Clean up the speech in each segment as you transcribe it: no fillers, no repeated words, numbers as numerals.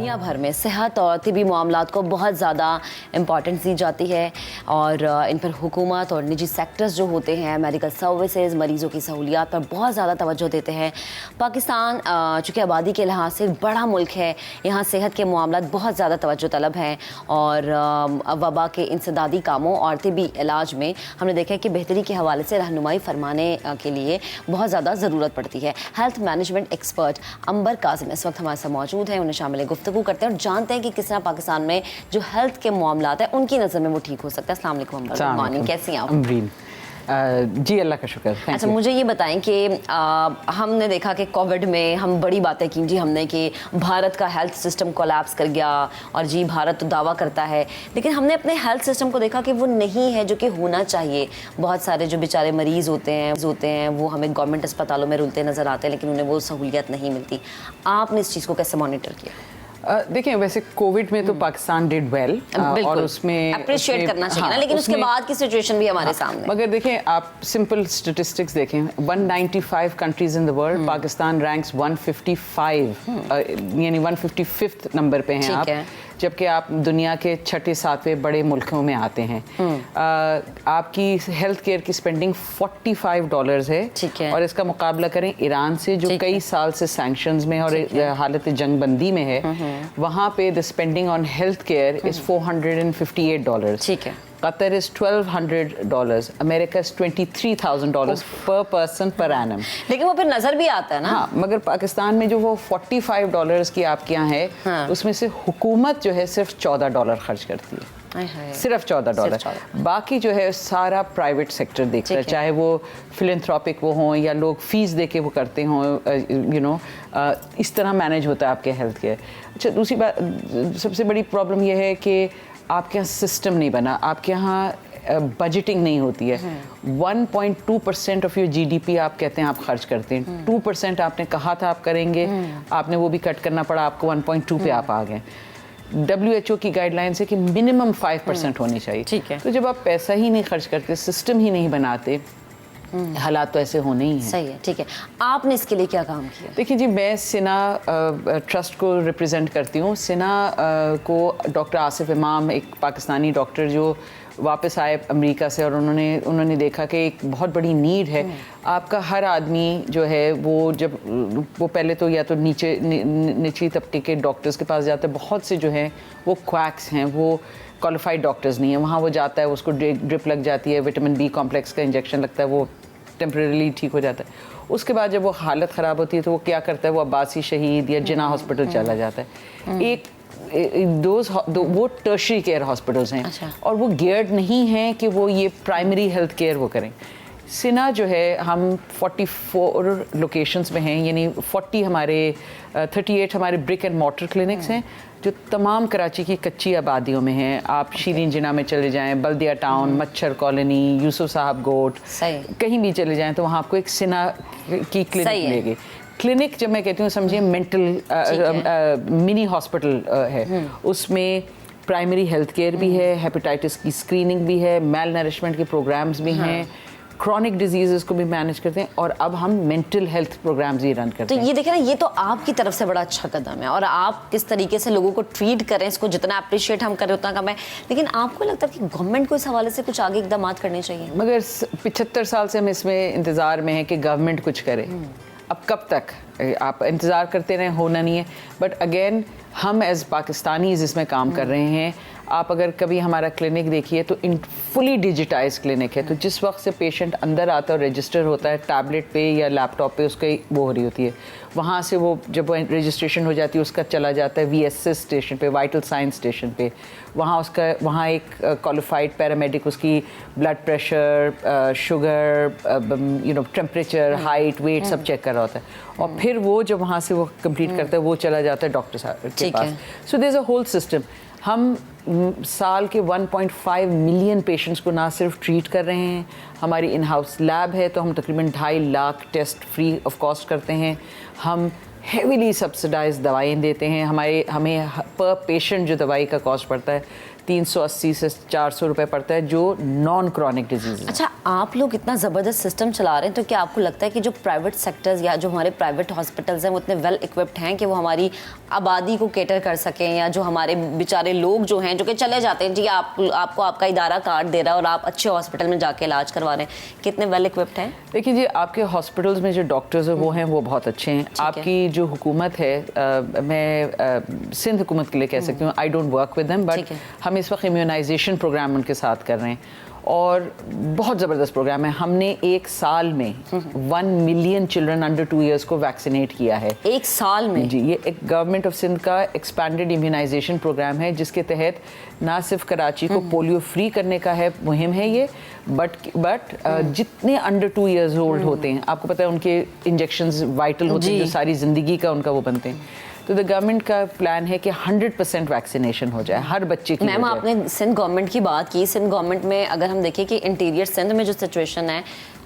दुनिया भर में सेहत और तिबी मामलात को बहुत ज़्यादा इम्पॉर्टेंस दी जाती है और इन पर हुकूमत और निजी सेक्टर्स जो होते हैं मेडिकल सर्विसेज मरीज़ों की सहूलियात पर बहुत ज़्यादा तवज्जो देते हैं। पाकिस्तान चूँकि आबादी के लिहाज से बड़ा मुल्क है, यहाँ सेहत के मामलात बहुत ज़्यादा तवज्जो तलब हैं और वबा के इंसदादी कामों और तिबी इलाज में हमने देखा है कि बेहतरी के हवाले से रहनुमाई फरमाने के लिए बहुत ज़्यादा ज़रूरत पड़ती है। हेल्थ मैनेजमेंट एक्सपर्ट अंबर कासिम इस वक्त हमारे साथ मौजूद हैं, उन्हें शामिल गुफ्तगू करते हैं और जानते हैं कि किस तरह पाकिस्तान में जो हेल्थ के मामलात हैं उनकी नज़र में वो ठीक हो सकता है। अस्सलाम वालेकुम अंबर, गुड मॉर्निंग, कैसी हैं आप? जी अल्लाह का शुक्र। अच्छा, मुझे ये बताएं कि हमने देखा कि कोविड में हम बड़ी बातें की जी हमने कि भारत का हेल्थ सिस्टम कोलैप्स कर गया और जी भारत तो दावा करता है, लेकिन हमने अपने हेल्थ सिस्टम को देखा कि वो नहीं है जो कि होना चाहिए। बहुत सारे जो बेचारे मरीज़ होते हैं वो हमें गवर्नमेंट अस्पतालों में रुलते नज़र आते हैं, लेकिन उन्हें वो सहूलियत नहीं मिलती। आपने इस चीज़ को कैसे मॉनिटर किया? देखिए, वैसे कोविड में तो पाकिस्तान डिड वेल और उसमें अप्रिशिएट करना चाहिए ना, लेकिन उसके बाद की सिचुएशन भी हमारे सामने। मगर देखें, आप सिंपल स्टेटिस्टिक्स देखें, 195 countries in the world, Pakistan ranks 155 यानी 155th नंबर पे हैं आप, जबकि आप दुनिया के 6-7वें बड़े मुल्कों में आते हैं। आपकी हेल्थ केयर की स्पेंडिंग $45 है और इसका मुकाबला करें ईरान से जो कई साल से सैंक्शंस में और हालत जंग बंदी में है, वहाँ पे the spending on health care is $458। ठीक है। कतर इज $1,200, अमेरिका इज $23,000 पर पर्सन पर एनम। लेकिन वो फिर नजर भी आता है ना। हाँ, मगर पाकिस्तान में जो वो $45 की आपके यहाँ है, हाँ, उसमें से हुकूमत जो है सिर्फ $14 खर्च करती है, सिर्फ $14। बाकी जो है सारा प्राइवेट सेक्टर देखता है, चाहे वो फिलैंथ्रोपिक वो हों या लोग फीस दे के वो करते हों, इस तरह मैनेज होता है आपके हेल्थ केयर। अच्छा, दूसरी बात, सबसे बड़ी प्रॉब्लम यह है कि आपके यहाँ सिस्टम नहीं बना, आपके यहाँ बजटिंग नहीं होती है। 1.2% ऑफ योर GDP आप कहते हैं आप खर्च करते हैं, 2% आपने कहा था आप करेंगे, आपने वो भी कट करना पड़ा, आपको 1.2 पे आप आ गए। WHO की गाइडलाइंस है कि मिनिमम 5% होनी चाहिए। ठीक है। तो जब आप पैसा ही नहीं खर्च करते, सिस्टम ही नहीं बनाते, हालात तो ऐसे होने ही हैं। सही है, ठीक है। आपने इसके लिए क्या काम किया? देखिए जी, मैं सिना ट्रस्ट को रिप्रेजेंट करती हूँ। सिना को डॉक्टर आसिफ इमाम, एक पाकिस्तानी डॉक्टर जो वापस आए अमेरिका से, और उन्होंने देखा कि एक बहुत बड़ी नीड है। आपका हर आदमी जो है वो पहले तो या तो निचली तबके के डॉक्टर्स के पास जाता है, बहुत से जो हैं वो क्वैक्स हैं, वो क्वालिफाइड डॉक्टर्स नहीं है। वहाँ वो जाता है, उसको ड्रिप लग जाती है, विटामिन B कॉम्प्लेक्स का इंजेक्शन लगता है, वो टेम्परेरी ठीक हो जाता है। उसके बाद जब वो हालत ख़राब होती है तो वो क्या करता है, वो अब्बासी शहीद या जिना हॉस्पिटल चला जाता है। वो टर्शरी केयर हॉस्पिटल्स हैं। अच्छा। और वो गियर्ड नहीं हैं कि वो ये प्राइमरी हेल्थ केयर वो करें। सिना जो है, हम 44 लोकेशंस में हैं, यानी 38 हमारे ब्रिक एंड मॉर्टर क्लिनिक्स हैं जो तमाम कराची की कच्ची आबादियों में हैं। आप शीरीन जिना में चले जाएं, बल्दिया टाउन, मच्छर कॉलोनी, यूसुफ साहब गोट, कहीं भी चले जाएं तो वहाँ आपको एक सिना की क्लिनिक मिलेगी। क्लिनिक जब मैं कहती हूँ, समझिए मेंटल मिनी हॉस्पिटल है। उसमें प्राइमरी हेल्थ केयर भी है, हेपेटाइटिस की स्क्रीनिंग भी है, मेल नरिशमेंट के प्रोग्राम्स भी हैं, क्रॉनिक डिजीज़ को भी मैनेज करते हैं, और अब हम मेंटल हेल्थ प्रोग्राम्स ही रन करते हैं। तो ये देखें ना, ये तो आपकी तरफ से बड़ा अच्छा कदम है, और आप किस तरीके से लोगों को ट्रीट करें, इसको जितना अप्रिशिएट हम करें उतना कम है। लेकिन आपको लगता है कि गवर्नमेंट को इस हवाले से कुछ आगे इकदाम करने चाहिए? मगर 75 साल से हम इसमें इंतज़ार में हैं कि गवर्नमेंट कुछ करे। अब कब तक आप इंतज़ार करते रहें, होना नहीं है। बट अगेन, हम एज़ पाकिस्तानीज़ इसमें काम कर रहे हैं। आप अगर कभी हमारा क्लिनिक देखिए तो फुली डिजिटाइज क्लिनिक है। तो जिस वक्त से पेशेंट अंदर आता है और रजिस्टर होता है, टैबलेट पे या लैपटॉप पे उसकी वो हो रही होती है, वहाँ से वो जब रजिस्ट्रेशन हो जाती है उसका चला जाता है VSS स्टेशन पे, वाइटल साइंस स्टेशन पे। वहाँ एक क्वालिफाइड पैरामेडिक उसकी blood pressure, sugar, temperature, height, weight सब चेक कर रहा होता है, और फिर वो जब वहाँ से वो कंप्लीट करता है वो चला जाता है डॉक्टर साहब के पास। So there is a whole system. हम साल के 1.5 मिलियन पेशेंट्स को ना सिर्फ ट्रीट कर रहे हैं, हमारी इन हाउस लैब है तो हम तकरीबन 2.5 lakh test free of cost करते हैं। हम हेविली सब्सिडाइज दवाएं देते हैं। हमें पर पेशेंट जो दवाई का कॉस्ट पड़ता है 380 से 400 रुपए पड़ता है, जो नॉन क्रॉनिक डिजीज। अच्छा, आप लोग इतना ज़बरदस्त सिस्टम चला रहे हैं, तो क्या आपको लगता है कि जो प्राइवेट सेक्टर्स या जो हमारे प्राइवेट हॉस्पिटल्स हैं वो इतने वेल इक्विप्ड हैं कि वो हमारी आबादी को कैटर कर सकें, या जो हमारे बेचारे लोग जो हैं जो कि चले जाते हैं, जी आपको आपका इदारा कार्ड दे रहा है और आप अच्छे हॉस्पिटल में जाके इलाज करवा रहे हैं, कितने वेल इक्विप्ड हैं? देखिए जी, आपके हॉस्पिटल्स में जो डॉक्टर्स हैं वो हैं, वो बहुत अच्छे हैं। आपकी जो हुकूमत है, मैं सिंध हुकूमत के लिए कह सकती हूँ, I don't work with them, but हम इस वक्त इम्यूनाइजेशन प्रोग्राम उनके साथ कर रहे हैं और बहुत ज़बरदस्त प्रोग्राम है। हमने एक साल में 1 मिलियन चिल्ड्रन अंडर 2 ईयर्स को वैक्सीनेट किया है। एक साल में? जी, ये एक गवर्नमेंट ऑफ सिंध का एक्सपैंडेड इम्यूनाइजेशन प्रोग्राम है, जिसके तहत ना सिर्फ कराची को पोलियो फ्री करने का है मुहिम है ये, बट जितने अंडर 2 ईयर्स ओल्ड होते हैं, आपको पता है उनके इंजेक्शंस वाइटल होते हैं, जो सारी ज़िंदगी का उनका वो बनते हैं। तो द गवर्नमेंट का प्लान है कि 100% वैक्सीनेशन हो जाए हर बच्चे की। मैम, आपने सिंध गवर्नमेंट की बात की। सिंध गवर्नमेंट में अगर हम देखें कि इंटीरियर सिंध में जो सिचुएशन है,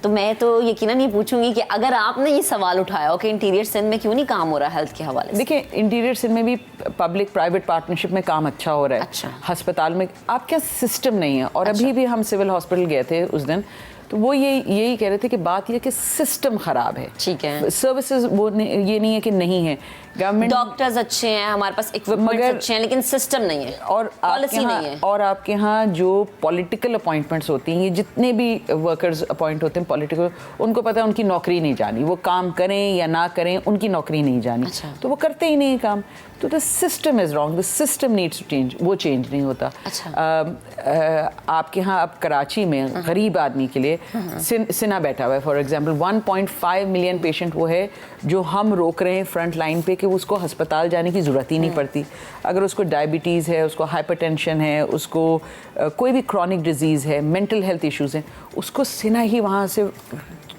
तो मैं तो यकीनन ये पूछूंगी कि अगर आपने ये सवाल उठाया हो कि इंटीरियर सिंध में क्यों नहीं काम हो रहा हेल्थ के हवाले से। देखिए, इंटीरियर सिंध में भी पब्लिक प्राइवेट पार्टनरशिप में काम अच्छा हो रहा है। अच्छा। अस्पताल में आपका सिस्टम नहीं है। और अभी भी हम सिविल हॉस्पिटल गए थे उस दिन, तो वो यही कह रहे थे कि बात ये कि सिस्टम खराब है। ठीक है, सर्विसेज वो ये नहीं है कि नहीं है, गवर्नमेंट डॉक्टर्स अच्छे हैं, हमारे पास इक्विपमेंट अच्छे हैं, लेकिन सिस्टम नहीं है और पॉलिसी नहीं है। और आपके यहाँ जो पॉलिटिकल अपॉइंटमेंट्स होती हैं, ये जितने भी वर्कर्स अपॉइंट होते हैं पॉलिटिकल, उनको पता है उनकी नौकरी नहीं जानी, वो काम करें या ना करें उनकी नौकरी नहीं जानी। अच्छा। तो वो करते ही नहीं काम। तो the system is wrong, the system needs to change, वो चेंज नहीं होता। अच्छा। आपके यहाँ अब कराची में गरीब आदमी के लिए सिना बैठा हुआ है, फॉर एग्जांपल 1.5 मिलियन पेशेंट वो है जो हम रोक रहे हैं फ्रंट लाइन पे कि उसको अस्पताल जाने की ज़रूरत ही नहीं पड़ती। अगर उसको डायबिटीज़ है, उसको हाइपरटेंशन है, उसको कोई भी क्रॉनिक डिजीज़ है, मेंटल हेल्थ इश्यूज़ हैं, उसको सिना ही वहाँ से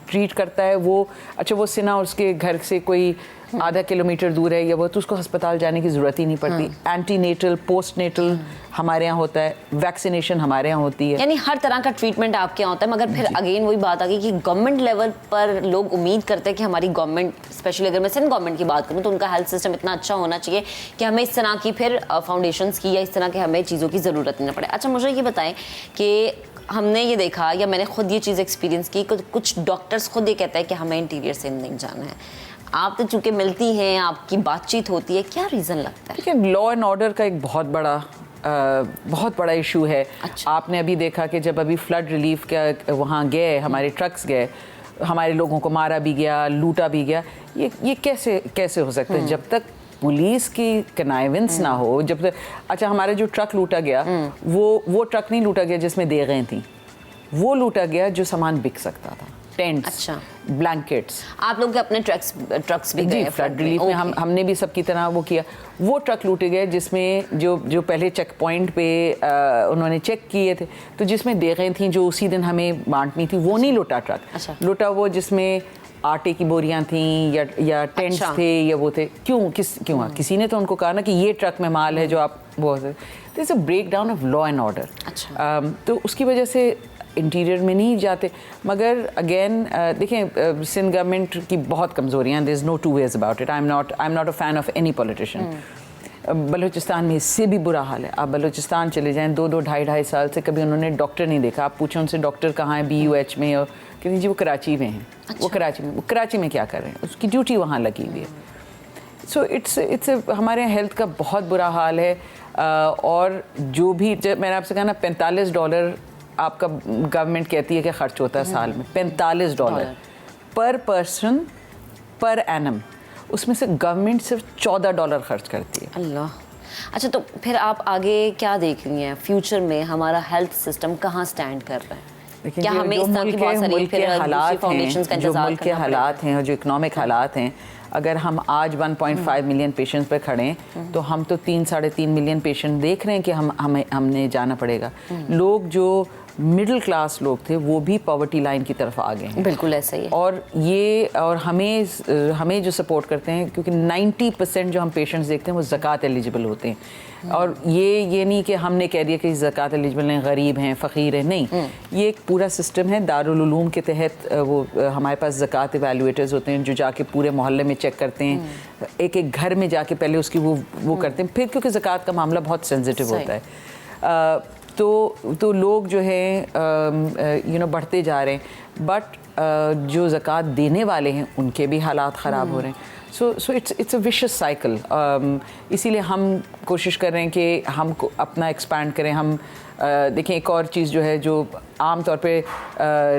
ट्रीट करता है। वो अच्छा, वो सिना उसके घर से कोई आधा किलोमीटर दूर है या वो, तो उसको अस्पताल जाने की ज़रूरत ही नहीं पड़ती। एंटीनेटल, पोस्टनेटल हमारे यहाँ होता है, वैक्सीनेशन हमारे यहाँ होती है, यानी हर तरह का ट्रीटमेंट आपके यहाँ होता है। मगर फिर अगेन वही बात आ गई कि गवर्नमेंट लेवल पर लोग उम्मीद करते हैं कि हमारी गवर्नमेंट, स्पेशली अगर मैं सिंध गवर्नमेंट की बात करूँ, तो उनका हेल्थ सिस्टम इतना अच्छा होना चाहिए कि हमें इस तरह की फिर फाउंडेशंस की या इस तरह के हमें चीज़ों की ज़रूरत नहीं पड़े। अच्छा, मुझे ये बताएं कि हमने ये देखा या मैंने खुद ये चीज़ एक्सपीरियंस की, कुछ डॉक्टर्स खुद ये कहते हैं कि हमें इंटीरियर सिंध नहीं जाना है। आप तो चूँकि मिलती हैं, आपकी बातचीत होती है, क्या रीज़न लगता है? देखिए, लॉ एंड ऑर्डर का एक बहुत बड़ा इशू है। अच्छा। आपने अभी देखा कि जब अभी फ्लड रिलीफ का वहाँ गए, हमारे ट्रक्स गए, हमारे लोगों को मारा भी गया, लूटा भी गया। ये कैसे हो सकता है जब तक पुलिस की कनाइवेंस ना हो, जब तक। अच्छा, हमारा जो ट्रक लूटा गया, वो ट्रक नहीं लूटा गया जिसमें देगें थी, वो लूटा गया जो सामान बिक सकता था, टेंट्स। अच्छा। ब्लैंकेट्स। आप लोग के अपने ट्रक्स भी गए फ्लड रिलीफ में? हमने भी सबकी तरह वो किया। वो ट्रक लूटे गए जिसमें जो पहले चेक पॉइंट पे उन्होंने चेक किए थे, तो जिसमें देगें थी जो उसी दिन हमें बांटनी थी, वो नहीं लूटा ट्रक। अच्छा। लूटा वो जिसमें आटे की बोरियां थी या टेंट्स थे या वो थे। क्यों किसी ने तो उनको कहा ना कि ये ट्रक में माल है जो आप वो। This is a breakdown of law and order. अच्छा। तो उसकी वजह से इंटीरियर में नहीं जाते। मगर अगेन देखें, सिंध गवर्नमेंट की बहुत कमज़ोरियाँ, there is no two ways about it. I am not a fan of any politician. Balochistan में इससे भी बुरा हाल है। आप बलूचिस्तान चले जाएं, 2-2, 2.5 साल से कभी उन्होंने डॉक्टर नहीं देखा। आप पूछें उनसे डॉक्टर कहाँ है, BUH में, और कहते जी वो कराची में हैं। अच्छा। वो कराची में क्या कर रहे हैं, उसकी ड्यूटी वहाँ लगी हुई है। सो इट्स हमारे यहाँ हेल्थ का बहुत बुरा हाल है। और जो भी मैंने आपसे कहा ना, $45 आपका गवर्नमेंट कहती है कि खर्च होता है साल में, $45 पर पर्सन पर एनम। उसमें से गवर्नमेंट सिर्फ $14 खर्च करती है। अल्लाह। अच्छा, तो फिर आप आगे क्या देख रही हैं फ्यूचर में? हमारा हेल्थ सिस्टम कहाँ स्टैंड कर रहा है? क्या हमें इस तरह की बहुत सारी फिर फाउंडेशंस का इंतजार मुल्क के हालात हैं और जो इकोनॉमिक हालात हैं, अगर हम आज 1.5 मिलियन पेशेंट्स पे खड़े हैं, तो हम तो 3-3.5 मिलियन पेशेंट देख रहे हैं कि हमने जाना पड़ेगा। लोग जो मिडिल क्लास लोग थे वो भी पॉवर्टी लाइन की तरफ आ गए हैं। बिल्कुल ऐसा ही है। और हमें जो सपोर्ट करते हैं, क्योंकि 90% जो हम पेशेंट्स देखते हैं वो ज़कात एलिजिबल होते हैं। और ये नहीं कि हमने कह दिया कि ज़कात एलिजिबल हैं, गरीब हैं, फ़कीर हैं, नहीं। ये एक पूरा सिस्टम है। दारुल उलूम के तहत वो हमारे पास ज़कात इवैल्यूएटर्स होते हैं जो जाके पूरे मोहल्ले में चेक करते हैं। एक घर में जाके पहले उसकी वो करते हैं, फिर क्योंकि ज़कात का मामला बहुत सेंसिटिव होता है। तो लोग जो है बढ़ते जा रहे हैं, बट जो ज़कात देने वाले हैं उनके भी हालात ख़राब हो रहे हैं। So it's a vicious cycle. इसीलिए हम कोशिश कर रहे हैं कि हम अपना एक्सपैंड करें। हम देखें, एक और चीज़ जो है जो आम तौर पे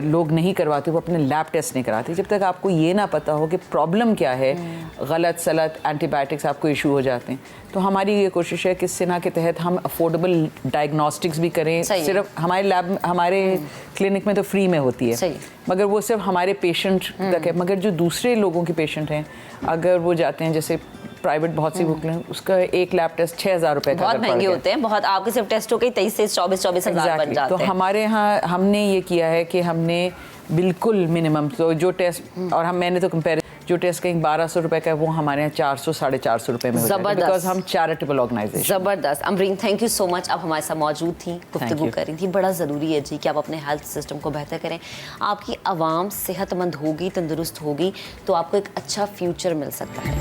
लोग नहीं करवाते, वो अपने लैब टेस्ट नहीं कराते। जब तक आपको ये ना पता हो कि प्रॉब्लम क्या है, गलत सलत एंटीबायोटिक्स आपको इशू हो जाते हैं। तो हमारी ये कोशिश है कि सिन्हा के तहत हम अफोर्डेबल डायग्नोस्टिक्स भी करें। सिर्फ हमारे लैब, हमारे क्लिनिक में तो फ्री में होती है, मगर वो सिर्फ हमारे पेशेंट तक है। मगर जो दूसरे लोगों के पेशेंट हैं, अगर वो जाते हैं जैसे प्राइवेट बहुत सी बुक लें, उसका एक लैब टेस्ट 6,000 रुपए का बहुत महंगे होते हैं। बहुत आपके सिर्फ टेस्ट हो गए 23 से 24 हज़ार बन जाते हैं। तो हमारे यहाँ हमने ये किया है कि हमने बिल्कुल मिनिमम, तो जो टेस्ट, और मैंने तो कंपेयर, जो टेस्ट कहीं 1200 रुपए का है, वो हमारे यहाँ 400-450 रुपए में हो जाता है, बिकॉज हम चैरिटेबल ऑर्गेनाइजेशन। जबरदस्त। Amreen, thank you so much, आप हमारे साथ मौजूद थी, गुफ्तगू कर रही थी। बड़ा ज़रूरी है जी कि आप अपने हेल्थ सिस्टम को बेहतर करें। आपकी आवाम सेहतमंद होगी, तंदुरुस्त होगी, तो आपको एक अच्छा फ्यूचर मिल सकता है।